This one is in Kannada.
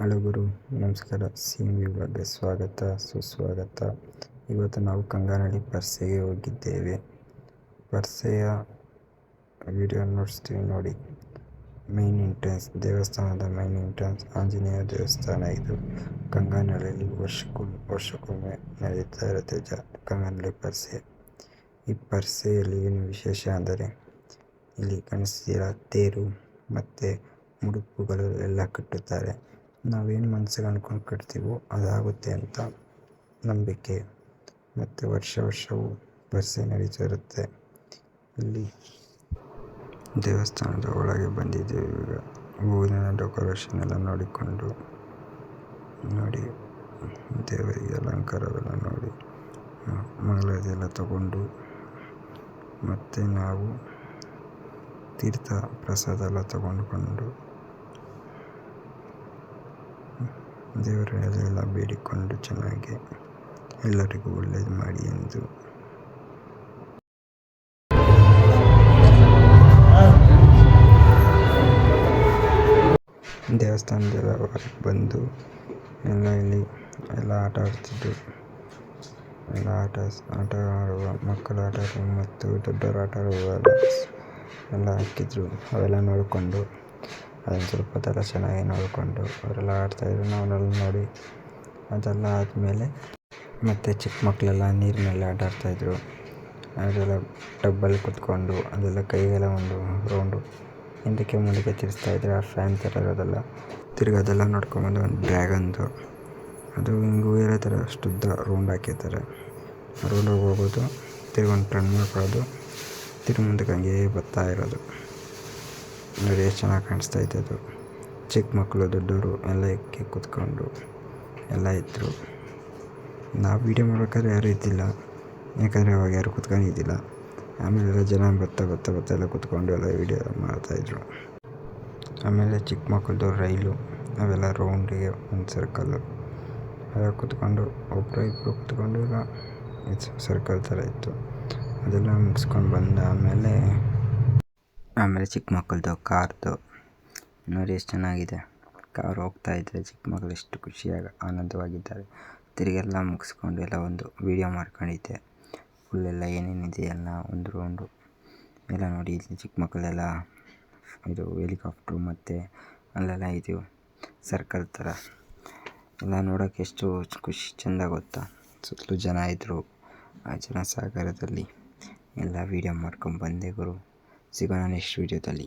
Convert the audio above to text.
ಹಲೋ ಗುರು, ನಮಸ್ಕಾರ. ಸಿಎಂ ವಿಭಾಗಕ್ಕೆ ಸ್ವಾಗತ ಸುಸ್ವಾಗತ. ಇವತ್ತು ನಾವು ಕಂಗಾನಹಳ್ಳಿ ಪರ್ಸೆಗೆ ಹೋಗಿದ್ದೇವೆ. ಪರ್ಸೆಯ ವಿಡಿಯೋ ನೋಡಿಸ್ತೀವಿ ನೋಡಿ. ಮೈನ್ ಎಂಟ್ರೆನ್ಸ್, ದೇವಸ್ಥಾನದ ಮೈನ್ ಎಂಟ್ರೆನ್ಸ್ ಆಂಜನೇಯ ದೇವಸ್ಥಾನ. ಇದು ಕಂಗಾನಹಳ್ಳಿಯಲ್ಲಿ ವರ್ಷಕ್ಕೊಮ್ಮೆ ನಡೀತಾ ಇರುತ್ತೆ ಕಂಗಾನಹಳ್ಳಿ ಪರ್ಸೆ. ಈ ಪರ್ಸೆಯಲ್ಲಿ ಏನು ವಿಶೇಷ ಅಂದರೆ ಇಲ್ಲಿ ಕಾಣಿಸ್ತೀರ ತೇರು ಮತ್ತು ಮುಡುಪುಗಳು ಎಲ್ಲ ಕಟ್ಟುತ್ತಾರೆ. ನಾವೇನು ಮನಸ್ಸಿಗೆ ಅಂದ್ಕೊಂಡು ಕಟ್ತೀವೋ ಅದಾಗುತ್ತೆ ಅಂತ ನಂಬಿಕೆ. ಮತ್ತು ವರ್ಷವೂ ಪರ್ಸೆ ನಡೀತಾ ಇರುತ್ತೆ. ಇಲ್ಲಿ ದೇವಸ್ಥಾನದ ಒಳಗೆ ಬಂದಿದ್ದೇವೆ. ಈಗ ಹೂವಿನ ಡೆಕೋರೇಷನ್ ಎಲ್ಲ ನೋಡಿ ದೇವರಿಗೆ ಅಲಂಕಾರವೆಲ್ಲ ನೋಡಿ ಮಂಗಳಾರತಿ ತಗೊಂಡು ಮತ್ತು ನಾವು ತೀರ್ಥ ಪ್ರಸಾದ ಎಲ್ಲ ತಗೊಂಡು ದೇವರಲ್ಲೆಲ್ಲ ಬೇಡಿಕೊಂಡು ಚೆನ್ನಾಗಿ ಎಲ್ಲರಿಗೂ ಒಳ್ಳೇದು ಮಾಡಿ ಎಂದು. ದೇವಸ್ಥಾನದೆಲ್ಲ ಹೊರಗೆ ಬಂದು ಇಲ್ಲಿ ಎಲ್ಲ ಆಟ ಆಡ್ತಿದ್ದು, ಎಲ್ಲ ಆಟ ಆಡುವ ಮಕ್ಕಳು ಆಟ ಆಡುವ ಮತ್ತು ದೊಡ್ಡವರು ಆಟ ಆಡುವ ಎಲ್ಲ ಹಾಕಿದ್ರು. ಅವೆಲ್ಲ ನೋಡಿಕೊಂಡು ಅದನ್ನು ಸ್ವಲ್ಪ ಹೊತ್ತೆಲ್ಲ ಚೆನ್ನಾಗಿ ನೋಡಿಕೊಂಡು ಅವರೆಲ್ಲ ಆಡ್ತಾಯಿದ್ರು. ನಾವೆಲ್ಲ ನೋಡಿ ಅದೆಲ್ಲ ಆದಮೇಲೆ ಮತ್ತು ಚಿಕ್ಕ ಮಕ್ಕಳೆಲ್ಲ ನೀರಿನಲ್ಲಿ ಆಟ ಆಡ್ತಾಯಿದ್ರು. ಅದೆಲ್ಲ ಟಬ್ಬಲ್ಲಿ ಕುತ್ಕೊಂಡು ಅದೆಲ್ಲ ಕೈಗೆಲ್ಲ ಒಂದು ರೌಂಡು ಹಿಂದಕ್ಕೆ ಮುಂದಕ್ಕೆ ತಿರ್ಗಿಸ್ತಾಯಿದ್ರು. ಆ ಫ್ಯಾನ್ ಥರ ಇರೋದೆಲ್ಲ ತಿರ್ಗಿ ಅದೆಲ್ಲ ನೋಡ್ಕೊಂಬಂದು ಒಂದು ಡ್ರ್ಯಾಗನ್ದು ಅದು ಹಿಂಗೆ ಬೇರೆ ಥರ ಅಷ್ಟುದ್ದ ರೌಂಡ್ ಹಾಕಿರ್ತಾರೆ. ರೌಂಡಾಗಿ ಹೋಗೋದು, ತಿರ್ಗಿ ಒಂದು ಟರ್ನ್ ಮಾಡ್ಕೊಳ್ಳೋದು, ತಿರ್ಗಿ ಮುಂದಕ್ಕೆ ಹಂಗೇ ಬರ್ತಾ ಇರೋದು. ನೋಡಿ ಎಷ್ಟು ಚೆನ್ನಾಗಿ ಕಾಣಿಸ್ತಾಯಿತ್ತು ಅದು. ಚಿಕ್ಕ ಮಕ್ಕಳು ದೊಡ್ಡವರು ಎಲ್ಲ ಎಕ್ಕಿ ಕೂತ್ಕೊಂಡು ಎಲ್ಲ ಇದ್ದರು. ನಾವು ವೀಡಿಯೋ ಮಾಡ್ಬೇಕಾದ್ರೆ ಯಾರೂ ಇದ್ದಿಲ್ಲ, ಯಾಕಂದರೆ ಅವಾಗ ಯಾರೂ ಕೂತ್ಕೊಂಡಿದ್ದಿಲ್ಲ. ಆಮೇಲೆಲ್ಲ ಜನ ಬರ್ತಾ ಎಲ್ಲ ಕೂತ್ಕೊಂಡು ಎಲ್ಲ ವೀಡಿಯೋ ಮಾಡ್ತಾಯಿದ್ರು. ಆಮೇಲೆ ಚಿಕ್ಕ ಮಕ್ಕಳದು ರೈಲು ಅವೆಲ್ಲ ರೌಂಡಿಗೆ ಒಂದು ಸರ್ಕಲ್ಲು ಎಲ್ಲ ಕೂತ್ಕೊಂಡು ಒಬ್ಬರು ಇಬ್ಬರು ಕೂತ್ಕೊಂಡು ಈಗ ಸರ್ಕಲ್ ಥರ ಇತ್ತು. ಅದೆಲ್ಲ ಮುಗಿಸ್ಕೊಂಡು ಬಂದ ಆಮೇಲೆ ಚಿಕ್ಕ ಮಕ್ಕಳದು ಕಾರ್ದು ನೋಡಿ ಎಷ್ಟು ಚೆನ್ನಾಗಿದೆ. ಕಾರ್ ಹೋಗ್ತಾಯಿದ್ರೆ ಚಿಕ್ಕ ಮಕ್ಕಳು ಎಷ್ಟು ಖುಷಿಯಾಗಿ ಆನಂದವಾಗಿದ್ದಾರೆ. ತಿರುಗೆಲ್ಲ ಮುಗಿಸ್ಕೊಂಡು ಎಲ್ಲ ಒಂದು ವೀಡಿಯೋ ಮಾಡ್ಕೊಂಡಿದ್ದೆ. ಫುಲ್ಲೆಲ್ಲ ಏನೇನಿದೆ ಎಲ್ಲ ಒಂದು ರೌಂಡು ಎಲ್ಲ ನೋಡಿ. ಚಿಕ್ಕ ಮಕ್ಕಳೆಲ್ಲ ಇದು ಹೆಲಿಕಾಪ್ಟ್ರು ಮತ್ತು ಅಲ್ಲೆಲ್ಲ ಇದು ಸರ್ಕಲ್ ಥರ ಎಲ್ಲ ನೋಡೋಕ್ಕೆ ಎಷ್ಟು ಖುಷಿ ಚೆಂದ ಗೊತ್ತಾ. ಸುತ್ತಲೂ ಜನ ಇದ್ದರು. ಆ ಜನ ಸಾಗರದಲ್ಲಿ ಎಲ್ಲ ವೀಡಿಯೋ ಮಾಡ್ಕೊಂಡು ಬಂದೆ ಗುರು. ಸಿಗೋಣ ನೆಕ್ಸ್ಟ್ ವೀಡಿಯೋದಲ್ಲಿ.